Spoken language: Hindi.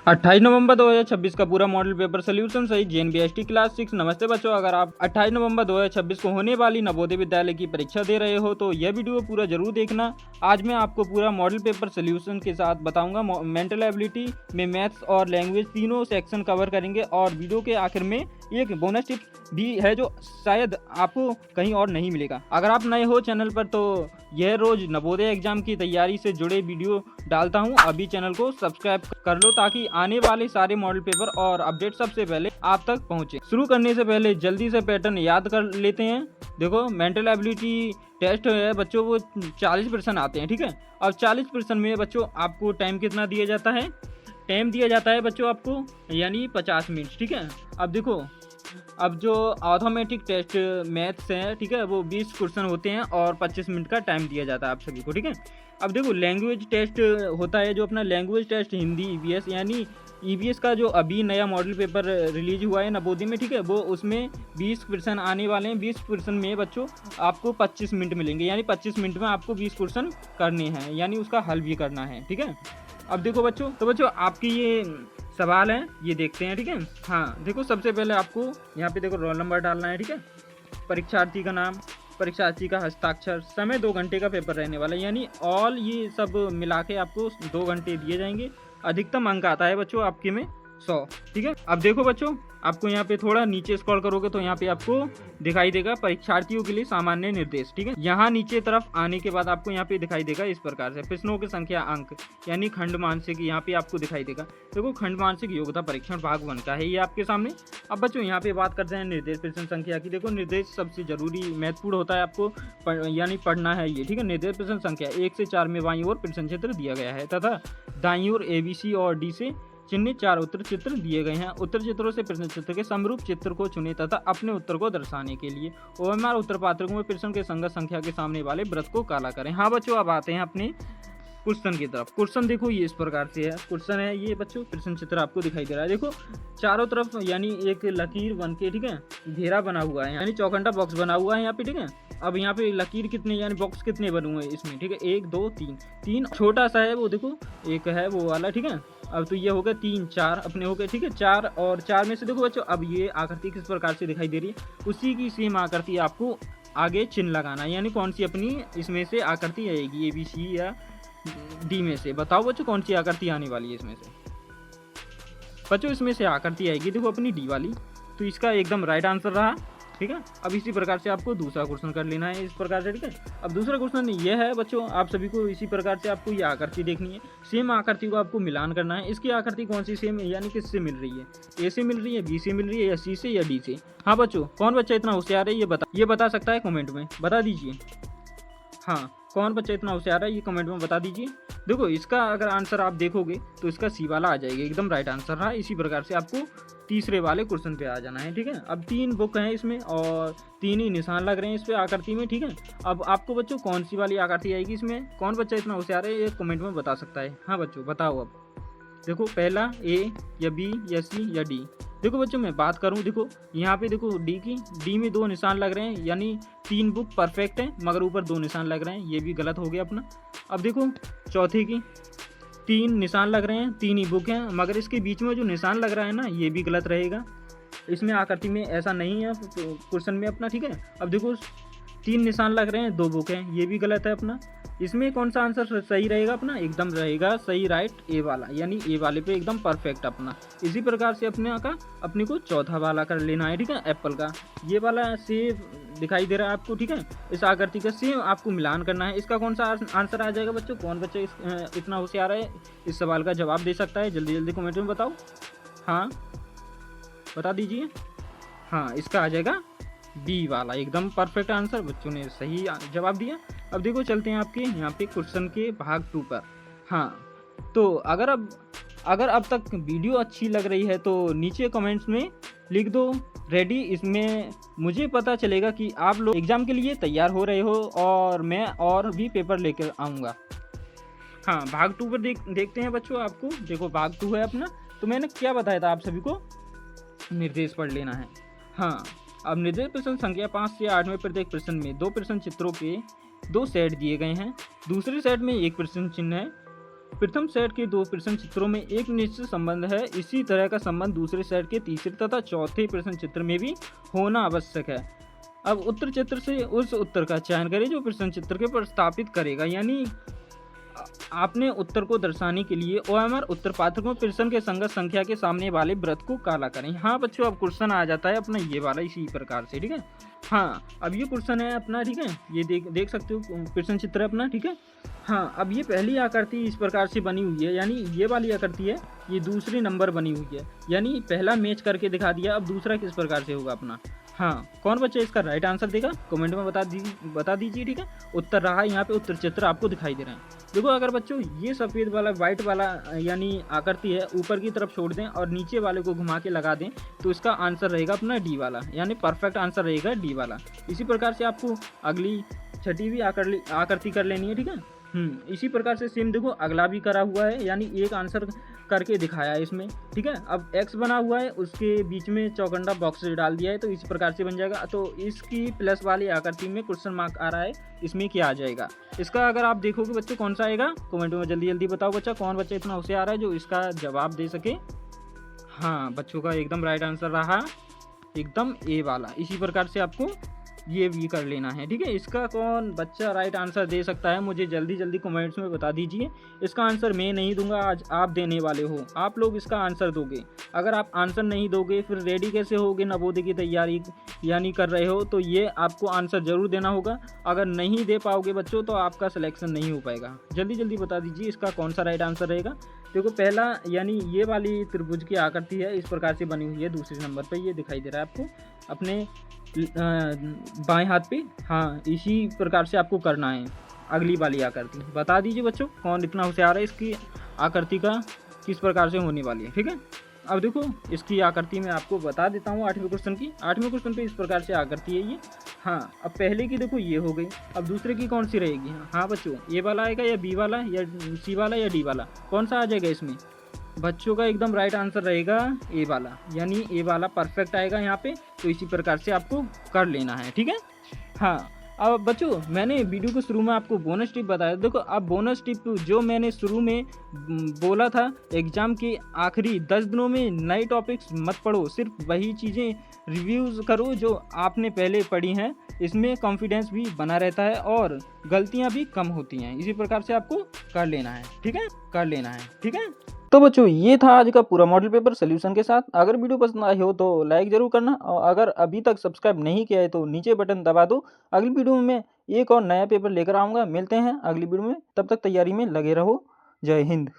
28 नवंबर 2026 का पूरा मॉडल पेपर सोल्यूशन सही JNBST क्लास 6। नमस्ते बच्चों, अगर आप 28 नवंबर 2026 को होने वाली नवोदय विद्यालय की परीक्षा दे रहे हो तो यह वीडियो पूरा जरूर देखना। आज मैं आपको पूरा मॉडल पेपर सोल्यूशन के साथ बताऊंगा। मेंटल एबिलिटी में मैथ्स और लैंग्वेज तीनों सेक्शन कवर करेंगे और वीडियो के आखिर में एक बोनस टिप भी है जो शायद आपको कहीं और नहीं मिलेगा। अगर आप नए हो चैनल पर तो यह रोज नवोदय एग्जाम की तैयारी से जुड़े वीडियो डालता हूं। अभी चैनल को सब्सक्राइब कर लो ताकि आने वाले सारे मॉडल पेपर और अपडेट सबसे पहले आप तक पहुंचे। शुरू करने से पहले जल्दी से पैटर्न याद कर लेते हैं। देखो, मेंटल एबिलिटी टेस्ट है बच्चों, वो 40% आते हैं, ठीक है। अब 40% में बच्चों आपको टाइम कितना दिया जाता है? टाइम दिया जाता है बच्चों आपको यानी 50 मिनट, ठीक है। अब देखो, अब जो ऑटोमेटिक टेस्ट मैथ्स है, ठीक है, वो 20 क्वेश्चन होते हैं और 25 मिनट का टाइम दिया जाता है आप सभी को, ठीक है। अब देखो, लैंग्वेज टेस्ट होता है जो अपना लैंग्वेज टेस्ट हिंदी EVS यानी EVS का जो अभी नया मॉडल पेपर रिलीज हुआ है नवोदय में, ठीक है, वो उसमें 20 क्वेश्चन आने वाले हैं। 20 क्वेश्चन में बच्चों आपको 25 मिनट मिलेंगे यानी 25 मिनट में आपको 20 क्वेश्चन करने हैं यानी उसका हल भी करना है, ठीक है। अब देखो बच्चों, तो बच्चों आपकी ये सवाल है, ये देखते हैं, ठीक है। हाँ देखो, सबसे पहले आपको यहाँ पे देखो रोल नंबर डालना है, ठीक है। परीक्षार्थी का नाम, परीक्षार्थी का हस्ताक्षर, समय 2 घंटे का पेपर रहने वाला है यानी ऑल ये सब मिला के आपको 2 घंटे दिए जाएंगे। अधिकतम अंक आता है बच्चों आपके में 100, ठीक है। अब देखो बच्चों, आपको यहाँ पे थोड़ा नीचे स्क्रॉल करोगे तो यहाँ पे आपको दिखाई देगा परीक्षार्थियों के लिए सामान्य निर्देश, ठीक है। यहाँ नीचे तरफ आने के बाद आपको यहाँ पे दिखाई देगा इस प्रकार से प्रश्नों की संख्या, अंक यानी खंड मानसिक, यहाँ पे आपको दिखाई देगा। देखो, खंड मानसिक योग्यता परीक्षण भाग 1 का है ये आपके सामने। अब बच्चों यहाँ पे बात करते हैं निर्देश प्रश्न संख्या की। देखो, निर्देश सबसे जरूरी महत्वपूर्ण होता है, आपको यानी पढ़ना है ये, ठीक है। निर्देश प्रश्न संख्या 1 से 4 में बाईं ओर प्रश्न चित्र दिया गया है तथा दाईं ओर ABC और D से चिन्हित 4 उत्तर चित्र दिए गए हैं। उत्तर चित्रों से प्रश्न चित्र के समरूप चित्र को चुने तथा अपने उत्तर को दर्शाने के लिए OMR उत्तर पात्रकों में प्रश्न के संगत संख्या के सामने वाले वृत्त को काला करें। हाँ बच्चों, अब आते हैं अपने क्वेश्चन की तरफ। क्वेश्चन देखो ये इस प्रकार से है, क्वेश्चन है ये बच्चों, प्रश्न चित्र आपको दिखाई दे रहा है। देखो, चारों तरफ यानी एक लकीर बन के, ठीक है, घेरा बना हुआ है यानी चौखंडा बॉक्स बना हुआ है यहाँ पे, ठीक है। अब यहाँ पे लकीर कितने यानी बॉक्स कितने बने हुए हैं इसमें, ठीक है, 1 2 3 3 छोटा सा है वो, देखो एक है वो वाला, ठीक है। अब तो ये हो गया 3 4 अपने हो गए, ठीक है। 4 और 4 में से देखो बच्चों, अब ये आकृति किस प्रकार से दिखाई दे रही है, उसी की सेम आकृति आपको आगे चिन्ह लगाना है यानी कौन सी अपनी इसमें से आकृति आएगी, ABC या D में से। बताओ बच्चों कौन सी आकृति आने वाली है इसमें से? बच्चों इसमें से आकृति आएगी देखो अपनी D वाली, तो इसका एकदम राइट आंसर रहा, ठीक है। अब इसी प्रकार से आपको दूसरा क्वेश्चन कर लेना है इस प्रकार से, ठीक है। अब दूसरा क्वेश्चन ये है बच्चों, आप सभी को इसी प्रकार से आपको ये आकृति देखनी है, सेम आकृति को आपको मिलान करना है। इसकी आकृति कौन सी सेम है यानी किससे मिल रही है, A से मिल रही है, B से मिल रही है या C से या D से? हाँ बच्चों, कौन बच्चा इतना होशियार है ये बता सकता है कमेंट में बता दीजिए। हाँ, कौन बच्चा इतना होशियार है ये कमेंट में बता दीजिए। देखो, इसका अगर आंसर आप देखोगे तो इसका C वाला आ जाएगा, एकदम राइट आंसर रहा। इसी प्रकार से आपको तीसरे वाले क्वेश्चन पे आ जाना है, ठीक है। अब 3 बुक हैं इसमें और 3 ही निशान लग रहे हैं इस पे आकृति में, ठीक है। अब आपको बच्चों कौन सी वाली आकृति आएगी इसमें, कौन बच्चा इतना होशियार है ये कमेंट में बता सकता है। हाँ बच्चों बताओ। अब देखो, पहला A या B या C या D। देखो बच्चों, मैं बात करूं, देखो यहाँ पे देखो D में 2 निशान लग रहे हैं यानी 3 बुक परफेक्ट है, मगर ऊपर 2 निशान लग रहे हैं, ये भी गलत हो गया अपना। अब देखो, चौथे की 3 निशान लग रहे हैं, 3 ही बुक हैं, मगर इसके बीच में जो निशान लग रहा है ना, ये भी गलत रहेगा। इसमें आकृति में ऐसा नहीं है क्वेश्चन में अपना, ठीक है। अब देखो, 3 निशान लग रहे हैं, 2 बुक हैं, ये भी गलत है अपना। इसमें कौन सा आंसर सही रहेगा अपना? एकदम रहेगा सही राइट A वाला, यानी A वाले पे एकदम परफेक्ट अपना। इसी प्रकार से अपने को चौथा वाला कर लेना है, ठीक है। एप्पल का ये वाला सेब दिखाई दे रहा है आपको, ठीक है। इस आकृति का सेम आपको मिलान करना है। इसका कौन सा आंसर आ जाएगा बच्चों? कौन बच्चा इतना होशियार है इस सवाल का जवाब दे सकता है? जल्दी जल्दी कमेंट में बताओ। हाँ बता दीजिए। हाँ, इसका आ जाएगा B वाला, एकदम परफेक्ट आंसर, बच्चों ने सही जवाब दिया। अब देखो, चलते हैं आपके यहाँ पे क्वेश्चन के भाग 2 पर। हाँ, तो अगर अब तक वीडियो अच्छी लग रही है तो नीचे कमेंट्स में लिख दो रेडी। इसमें मुझे पता चलेगा कि आप लोग एग्जाम के लिए तैयार हो रहे हो और मैं और भी पेपर लेकर आऊँगा। हाँ, भाग 2 पर देखते हैं बच्चों। आपको देखो, भाग 2 है अपना। तो मैंने क्या बताया था आप सभी को? निर्देश पढ़ लेना है। हाँ, अब निर्देश प्रश्न संख्या 5 से 8 में प्रत्येक प्रश्न में 2 प्रश्न चित्रों के 2 सेट दिए गए हैं। दूसरे सेट में 1 प्रश्न चिन्ह है। प्रथम सेट के दो प्रश्न चित्रों में एक निश्चित संबंध है, इसी तरह का संबंध दूसरे सेट के तीसरे तथा चौथे प्रश्न चित्र में भी होना आवश्यक है। अब उत्तर चित्र से उस उत्तर का चयन करें जो प्रश्न चित्र के प्रस्तावित करेगा, यानी आपने उत्तर को दर्शाने के लिए OMR उत्तर पात्र को प्रश्न के संगत संख्या के सामने वाले वृत्त को काला करें। हाँ बच्चों, अब क्वेश्चन आ जाता है अपना ये वाला इसी प्रकार से, ठीक है। हाँ, अब ये क्वेश्चन है अपना, ठीक है, ये देख सकते हो प्रश्न चित्र है अपना, ठीक है। हाँ, अब ये पहली आकृति इस प्रकार से बनी हुई है, यानी ये वाली आकृति है, ये दूसरी नंबर बनी हुई है, यानी पहला मैच करके दिखा दिया। अब दूसरा किस प्रकार से होगा अपना। हाँ, कौन बच्चा इसका राइट आंसर देगा कमेंट में बता दीजिए, ठीक है। उत्तर रहा यहाँ पे उत्तर चित्र आपको दिखाई दे रहे हैं। देखो अगर बच्चों ये सफ़ेद वाला वाइट वाला यानी आकृति है ऊपर की तरफ छोड़ दें और नीचे वाले को घुमा के लगा दें तो इसका आंसर रहेगा अपना डी वाला, यानी परफेक्ट आंसर रहेगा डी वाला। इसी प्रकार से आपको अगली छठी भी आकृति कर लेनी है, ठीक है। इसी प्रकार से सेम देखो अगला भी करा हुआ है, यानी एक आंसर करके दिखाया है इसमें, ठीक है। अब एक्स बना हुआ है, उसके बीच में चौकंडा बॉक्स डाल दिया है, तो इसी प्रकार से बन जाएगा। तो इसकी प्लस वाली आकृति में क्वेश्चन मार्क आ रहा है, इसमें क्या आ जाएगा। इसका अगर आप देखोगे बच्चे कौन सा आएगा कमेंट में जल्दी जल्दी बताओ बच्चा, कौन बच्चा इतना होशियार है जो इसका जवाब दे सके। हाँ, बच्चों का एकदम राइट आंसर रहा एकदम ए वाला। इसी प्रकार से आपको ये भी कर लेना है, ठीक है। इसका कौन बच्चा राइट आंसर दे सकता है मुझे जल्दी जल्दी कमेंट्स में बता दीजिए। इसका आंसर मैं नहीं दूंगा, आज आप देने वाले हो, आप लोग इसका आंसर दोगे। अगर आप आंसर नहीं दोगे फिर रेडी कैसे होगे नवोदय की तैयारी यानी कर रहे हो, तो ये आपको आंसर ज़रूर देना होगा। अगर नहीं दे पाओगे बच्चों तो आपका सिलेक्शन नहीं हो पाएगा। जल्दी जल्दी बता दीजिए इसका कौन सा राइट आंसर रहेगा। देखो पहला यानी ये वाली त्रिभुज की आकृति है, इस प्रकार से बनी हुई है, दूसरे नंबर पर ये दिखाई दे रहा है आपको अपने बाएं हाथ पे। हाँ, इसी प्रकार से आपको करना है अगली वाली आकृति। बता दीजिए बच्चों कौन इतना होशियार है, इसकी आकृति का किस प्रकार से होने वाली है, ठीक है। अब देखो इसकी आकृति में आपको बता देता हूँ 8वें क्वेश्चन की। 8वें क्वेश्चन पे इस प्रकार से आकृति है ये। हाँ, अब पहले की देखो ये हो गई, अब दूसरे की कौन सी रहेगी। हाँ बच्चों, ए वाला आएगा या बी वाला या सी वाला या डी वाला, कौन सा आ जाएगा इसमें। बच्चों का एकदम राइट आंसर रहेगा ए वाला, यानी ए वाला परफेक्ट आएगा यहाँ पे। तो इसी प्रकार से आपको कर लेना है, ठीक है। हाँ, अब बच्चों मैंने वीडियो के शुरू में आपको बोनस टिप बताया। देखो अब बोनस टिप जो मैंने शुरू में बोला था, एग्ज़ाम के आखिरी 10 दिनों में नए टॉपिक्स मत पढ़ो, सिर्फ वही चीज़ें रिव्यूज़ करो जो आपने पहले पढ़ी हैं। इसमें कॉन्फिडेंस भी बना रहता है और गलतियाँ भी कम होती हैं। इसी प्रकार से आपको कर लेना है, ठीक है, कर लेना है, ठीक है। तो बच्चों ये था आज का पूरा मॉडल पेपर सोल्यूशन के साथ। अगर वीडियो पसंद आई हो तो लाइक ज़रूर करना, और अगर अभी तक सब्सक्राइब नहीं किया है तो नीचे बटन दबा दो। अगली वीडियो में मैं एक और नया पेपर लेकर आऊँगा। मिलते हैं अगली वीडियो में, तब तक तैयारी में लगे रहो। जय हिंद।